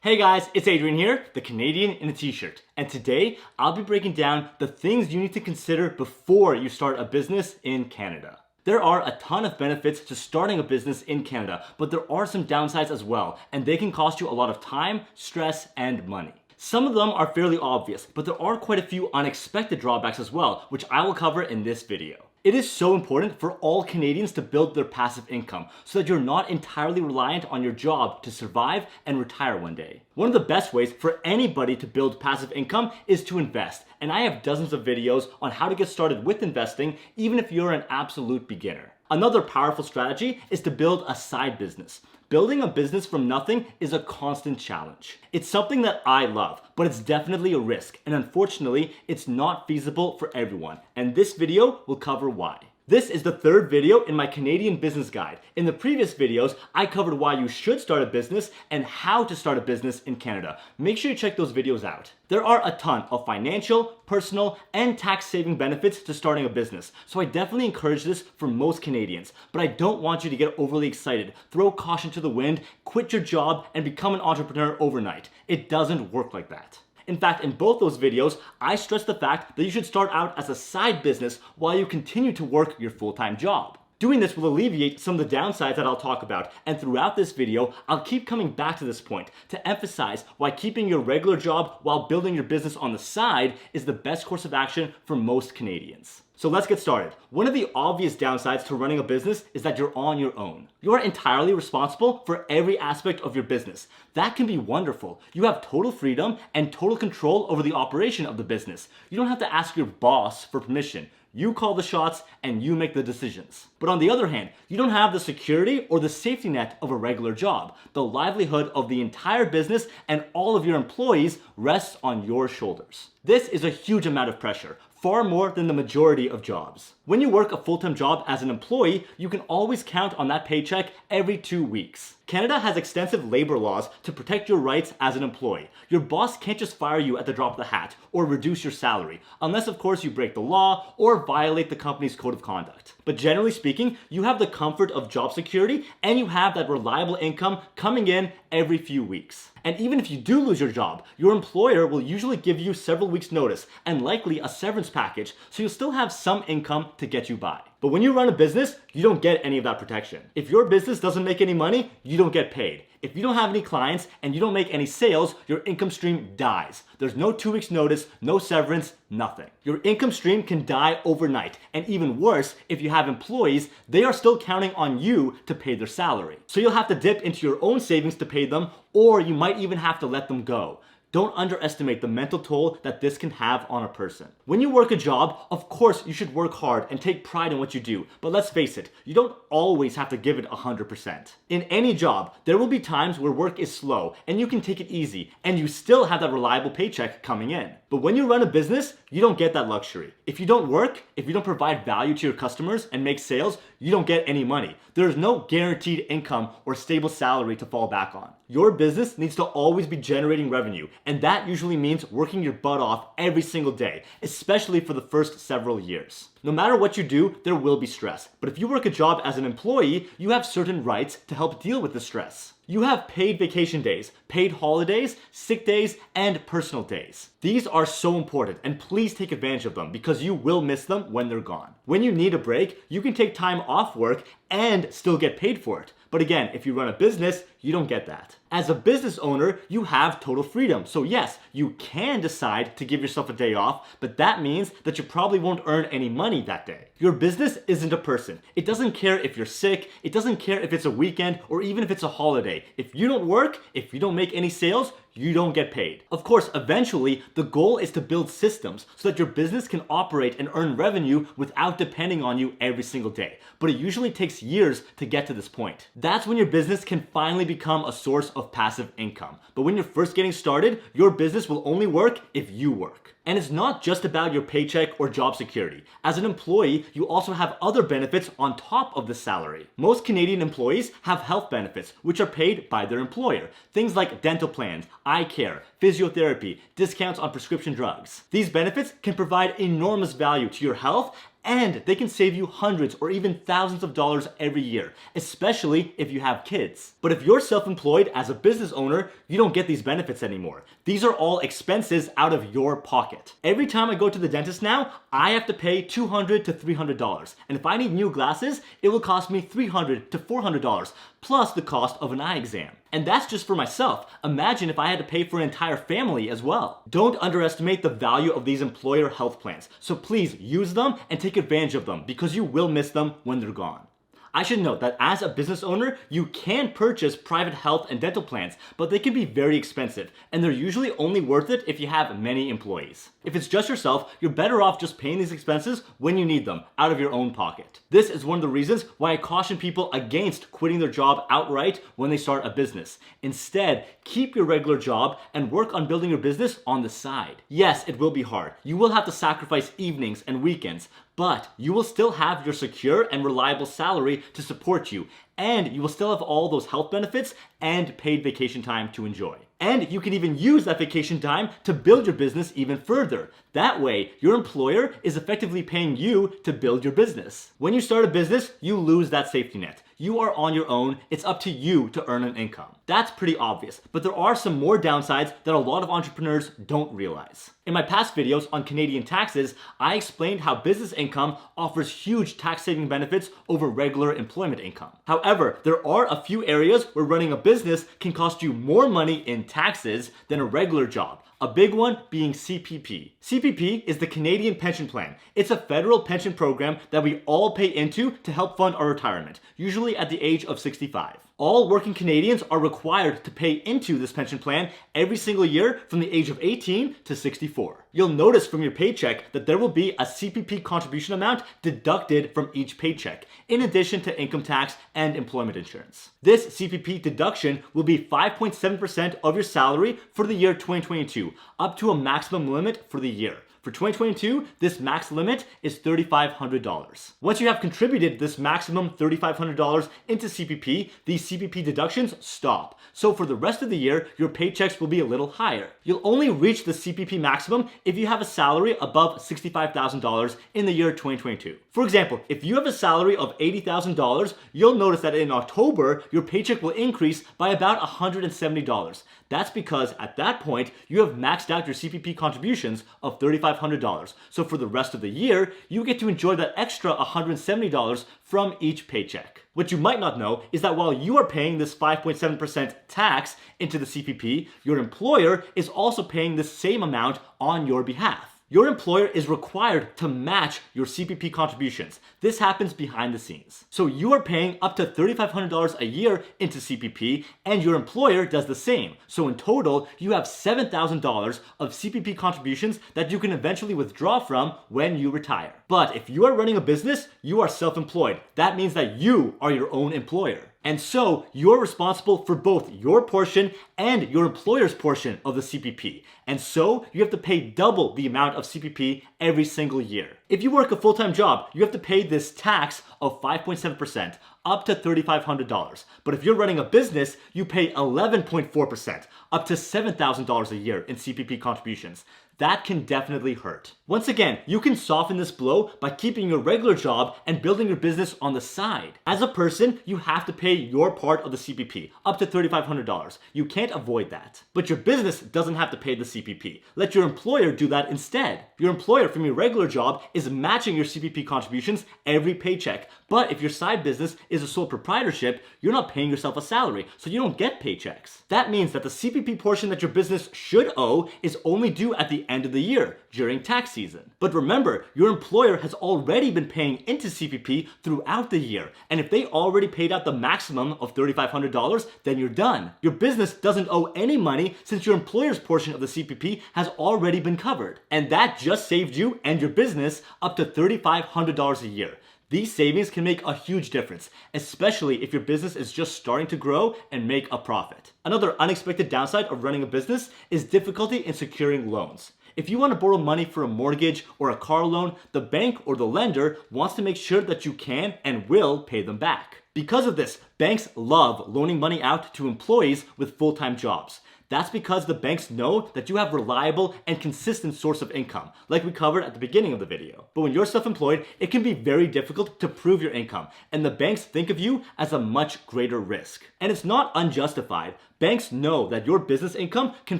Hey guys, it's Adrian here, the Canadian in a t-shirt, and today I'll be breaking down the things you need to consider before you start a business in Canada. There are a ton of benefits to starting a business in Canada, but there are some downsides as well, and they can cost you a lot of time, stress, and money. Some of them are fairly obvious, but there are quite a few unexpected drawbacks as well, which I will cover in this video. It is so important for all Canadians to build their passive income so that you're not entirely reliant on your job to survive and retire one day. One of the best ways for anybody to build passive income is to invest, and I have dozens of videos on how to get started with investing even if you're an absolute beginner. Another powerful strategy is to build a side business. Building a business from nothing is a constant challenge. It's something that I love, but it's definitely a risk, and unfortunately, it's not feasible for everyone, and this video will cover why. This is the third video in my Canadian business guide. In the previous videos, I covered why you should start a business and how to start a business in Canada. Make sure you check those videos out. There are a ton of financial, personal, and tax-saving benefits to starting a business, so I definitely encourage this for most Canadians. But I don't want you to get overly excited, throw caution to the wind, quit your job, and become an entrepreneur overnight. It doesn't work like that. In fact, in both those videos, I stress the fact that you should start out as a side business while you continue to work your full-time job. Doing this will alleviate some of the downsides that I'll talk about, and throughout this video, I'll keep coming back to this point to emphasize why keeping your regular job while building your business on the side is the best course of action for most Canadians. So let's get started. One of the obvious downsides to running a business is that you're on your own. You are entirely responsible for every aspect of your business. That can be wonderful. You have total freedom and total control over the operation of the business. You don't have to ask your boss for permission. You call the shots and you make the decisions. But on the other hand, you don't have the security or the safety net of a regular job. The livelihood of the entire business and all of your employees rests on your shoulders. This is a huge amount of pressure, far more than the majority of jobs. When you work a full-time job as an employee, you can always count on that paycheck every 2 weeks. Canada has extensive labor laws to protect your rights as an employee. Your boss can't just fire you at the drop of the hat or reduce your salary, unless of course you break the law or violate the company's code of conduct. But generally speaking, you have the comfort of job security and you have that reliable income coming in every few weeks. And even if you do lose your job, your employer will usually give you several weeks notice and likely a severance package, so you'll still have some income to get you by. But when you run a business, you don't get any of that protection. If your business doesn't make any money, you don't get paid. If you don't have any clients and you don't make any sales, your income stream dies. There's no 2 weeks notice, no severance, nothing. Your income stream can die overnight. And even worse, if you have employees, they are still counting on you to pay their salary. So you'll have to dip into your own savings to pay them, or you might even have to let them go. Don't underestimate the mental toll that this can have on a person. When you work a job, of course you should work hard and take pride in what you do, but let's face it, you don't always have to give it 100%. In any job, there will be times where work is slow and you can take it easy and you still have that reliable paycheck coming in. But when you run a business, you don't get that luxury. If you don't work, if you don't provide value to your customers and make sales, you don't get any money. There is no guaranteed income or stable salary to fall back on. Your business needs to always be generating revenue, and that usually means working your butt off every single day, especially for the first several years. No matter what you do, there will be stress. But if you work a job as an employee, you have certain rights to help deal with the stress. You have paid vacation days, paid holidays, sick days, and personal days. These are so important, and please take advantage of them because you will miss them when they're gone. When you need a break, you can take time off work and still get paid for it. But again, if you run a business, you don't get that. As a business owner, you have total freedom. So yes, you can decide to give yourself a day off, but that means that you probably won't earn any money that day. Your business isn't a person. It doesn't care if you're sick, it doesn't care if it's a weekend, or even if it's a holiday. If you don't work, if you don't make any sales, you don't get paid. Of course, eventually, the goal is to build systems so that your business can operate and earn revenue without depending on you every single day. But it usually takes years to get to this point. That's when your business can finally become a source of passive income. But when you're first getting started, your business will only work if you work. And it's not just about your paycheck or job security. As an employee, you also have other benefits on top of the salary. Most Canadian employees have health benefits, which are paid by their employer. Things like dental plans, eye care, physiotherapy, discounts on prescription drugs. These benefits can provide enormous value to your health And they can save you hundreds or even thousands of dollars every year, especially if you have kids. But if you're self-employed as a business owner, you don't get these benefits anymore. These are all expenses out of your pocket. Every time I go to the dentist now, I have to pay $200 to $300. And if I need new glasses, it will cost me $300 to $400, plus the cost of an eye exam. And that's just for myself. Imagine if I had to pay for an entire family as well. Don't underestimate the value of these employer health plans. So please use them and take advantage of them because you will miss them when they're gone. I should note that as a business owner, you can purchase private health and dental plans, but they can be very expensive, and they're usually only worth it if you have many employees. If it's just yourself, you're better off just paying these expenses when you need them, out of your own pocket. This is one of the reasons why I caution people against quitting their job outright when they start a business. Instead, keep your regular job and work on building your business on the side. Yes, it will be hard. You will have to sacrifice evenings and weekends, but you will still have your secure and reliable salary to support you, and you will still have all those health benefits and paid vacation time to enjoy. And you can even use that vacation time to build your business even further. That way, your employer is effectively paying you to build your business. When you start a business, you lose that safety net. You are on your own. It's up to you to earn an income. That's pretty obvious, but there are some more downsides that a lot of entrepreneurs don't realize. In my past videos on Canadian taxes, I explained how business income offers huge tax saving benefits over regular employment income. However, there are a few areas where running a business can cost you more money in taxes than a regular job. A big one being CPP. CPP is the Canadian Pension Plan. It's a federal pension program that we all pay into to help fund our retirement, usually at the age of 65. All working Canadians are required to pay into this pension plan every single year from the age of 18 to 64. You'll notice from your paycheck that there will be a CPP contribution amount deducted from each paycheck, in addition to income tax and employment insurance. This CPP deduction will be 5.7% of your salary for the year 2022, up to a maximum limit for the year. For 2022, this max limit is $3,500. Once you have contributed this maximum $3,500 into CPP, these CPP deductions stop. So for the rest of the year, your paychecks will be a little higher. You'll only reach the CPP maximum if you have a salary above $65,000 in the year 2022. For example, if you have a salary of $80,000, you'll notice that in October, your paycheck will increase by about $170. That's because at that point, you have maxed out your CPP contributions of $3,500. So for the rest of the year, you get to enjoy that extra $170 from each paycheck. What you might not know is that while you are paying this 5.7% tax into the CPP, your employer is also paying the same amount on your behalf. Your employer is required to match your CPP contributions. This happens behind the scenes. So you are paying up to $3,500 a year into CPP, and your employer does the same. So in total, you have $7,000 of CPP contributions that you can eventually withdraw from when you retire. But if you are running a business, you are self-employed. That means that you are your own employer. And so you're responsible for both your portion and your employer's portion of the CPP. And so you have to pay double the amount of CPP every single year. If you work a full-time job, you have to pay this tax of 5.7%, up to $3,500. But if you're running a business, you pay 11.4%, up to $7,000 a year in CPP contributions. That can definitely hurt. Once again, you can soften this blow by keeping your regular job and building your business on the side. As a person, you have to pay your part of the CPP, up to $3,500. You can't avoid that. But your business doesn't have to pay the CPP. Let your employer do that instead. Your employer from your regular job is matching your CPP contributions every paycheck. But if your side business is a sole proprietorship, you're not paying yourself a salary, so you don't get paychecks. That means that the CPP portion that your business should owe is only due at the end of the year, during tax season. But remember, your employer has already been paying into CPP throughout the year, and if they already paid out the maximum of $3,500, then you're done. Your business doesn't owe any money since your employer's portion of the CPP has already been covered. And that just saved you and your business up to $3,500 a year. These savings can make a huge difference, especially if your business is just starting to grow and make a profit. Another unexpected downside of running a business is difficulty in securing loans. If you want to borrow money for a mortgage or a car loan, the bank or the lender wants to make sure that you can and will pay them back. Because of this, banks love loaning money out to employees with full-time jobs. That's because the banks know that you have reliable and consistent source of income, like we covered at the beginning of the video. But when you're self-employed, it can be very difficult to prove your income, and the banks think of you as a much greater risk. And it's not unjustified. Banks know that your business income can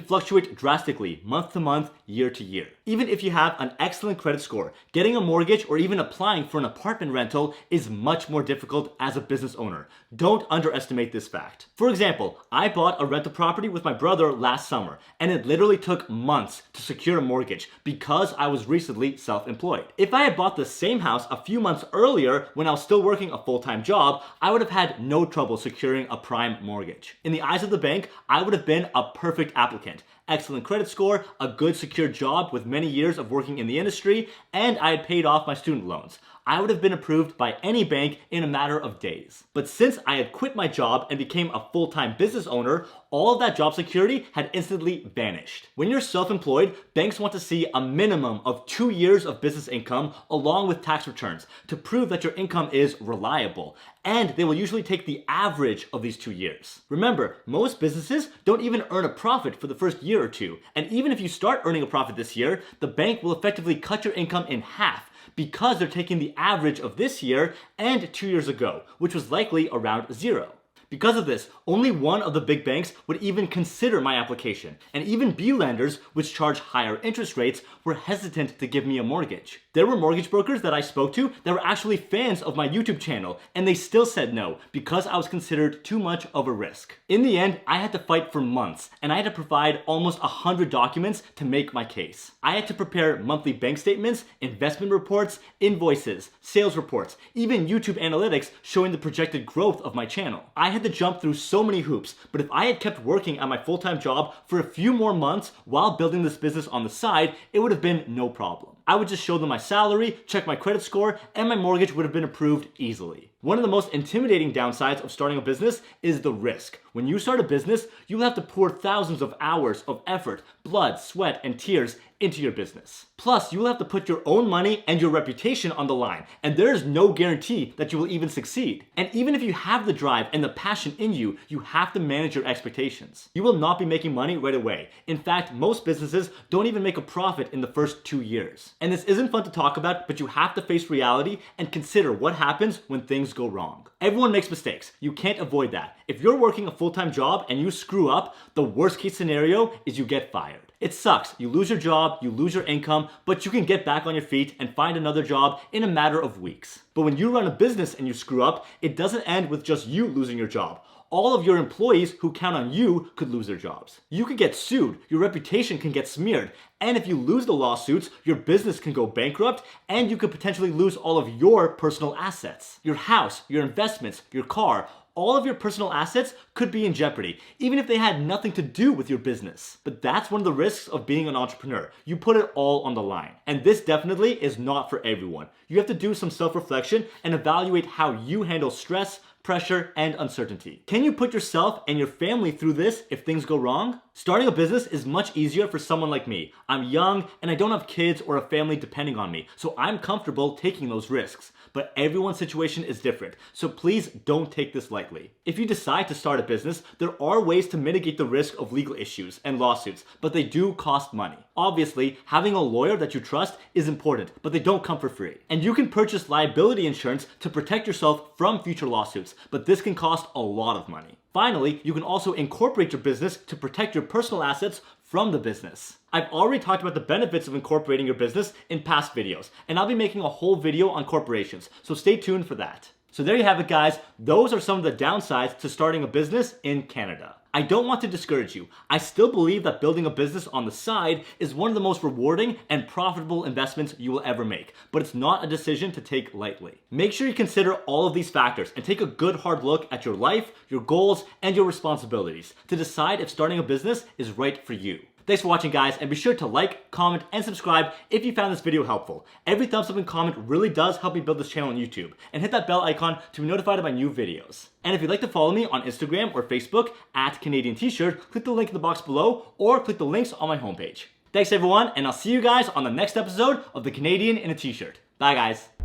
fluctuate drastically month to month, year to year. Even if you have an excellent credit score, getting a mortgage or even applying for an apartment rental is much more difficult as a business owner. Don't underestimate this fact. For example, I bought a rental property with my brother last summer, and it literally took months to secure a mortgage because I was recently self-employed. If I had bought the same house a few months earlier when I was still working a full-time job, I would have had no trouble securing a prime mortgage. In the eyes of the bank, I would have been a perfect applicant. Excellent credit score, a good secure job with many years of working in the industry, and I had paid off my student loans. I would have been approved by any bank in a matter of days. But since I had quit my job and became a full-time business owner, all of that job security had instantly vanished. When you're self-employed, banks want to see a minimum of 2 years of business income along with tax returns to prove that your income is reliable. And they will usually take the average of these 2 years. Remember, most businesses don't even earn a profit for the first year or two. And even if you start earning a profit this year, the bank will effectively cut your income in half because they're taking the average of this year and 2 years ago, which was likely around 0. Because of this, only one of the big banks would even consider my application, and even B lenders, which charge higher interest rates, were hesitant to give me a mortgage. There were mortgage brokers that I spoke to that were actually fans of my YouTube channel, and they still said no because I was considered too much of a risk. In the end, I had to fight for months, and I had to provide almost 100 documents to make my case. I had to prepare monthly bank statements, investment reports, invoices, sales reports, even YouTube analytics showing the projected growth of my channel. I had to jump through so many hoops, but if I had kept working at my full-time job for a few more months while building this business on the side, it would have been no problem. I would just show them my salary, check my credit score, and my mortgage would have been approved easily. One of the most intimidating downsides of starting a business is the risk. When you start a business, you will have to pour thousands of hours of effort, blood, sweat, and tears into your business. Plus, you will have to put your own money and your reputation on the line, and there is no guarantee that you will even succeed. And even if you have the drive and the passion in you, you have to manage your expectations. You will not be making money right away. In fact, most businesses don't even make a profit in the first 2 years. And this isn't fun to talk about, but you have to face reality and consider what happens when things go wrong. Everyone makes mistakes. You can't avoid that. If you're working a full-time job and you screw up, the worst case scenario is you get fired. It sucks. You lose your job, you lose your income, but you can get back on your feet and find another job in a matter of weeks. But when you run a business and you screw up, it doesn't end with just you losing your job. All of your employees who count on you could lose their jobs. You could get sued, your reputation can get smeared, and if you lose the lawsuits, your business can go bankrupt, and you could potentially lose all of your personal assets. Your house, your investments, your car, all of your personal assets could be in jeopardy, even if they had nothing to do with your business. But that's one of the risks of being an entrepreneur. You put it all on the line. And this definitely is not for everyone. You have to do some self-reflection and evaluate how you handle stress, pressure, and uncertainty. Can you put yourself and your family through this if things go wrong? Starting a business is much easier for someone like me. I'm young and I don't have kids or a family depending on me, so I'm comfortable taking those risks. But everyone's situation is different, so please don't take this lightly. If you decide to start a business, there are ways to mitigate the risk of legal issues and lawsuits, but they do cost money. Obviously, having a lawyer that you trust is important, but they don't come for free. And you can purchase liability insurance to protect yourself from future lawsuits, but this can cost a lot of money. Finally, you can also incorporate your business to protect your personal assets from the business. I've already talked about the benefits of incorporating your business in past videos, and I'll be making a whole video on corporations, so stay tuned for that. So there you have it, guys. Those are some of the downsides to starting a business in Canada. I don't want to discourage you. I still believe that building a business on the side is one of the most rewarding and profitable investments you will ever make, but it's not a decision to take lightly. Make sure you consider all of these factors and take a good hard look at your life, your goals, and your responsibilities to decide if starting a business is right for you. Thanks for watching, guys, and be sure to like, comment, and subscribe if you found this video helpful. Every thumbs up and comment really does help me build this channel on YouTube. And hit that bell icon to be notified of my new videos. And if you'd like to follow me on Instagram or Facebook at Canadian T-shirt, click the link in the box below or click the links on my homepage. Thanks everyone, and I'll see you guys on the next episode of The Canadian in a T-shirt. Bye guys.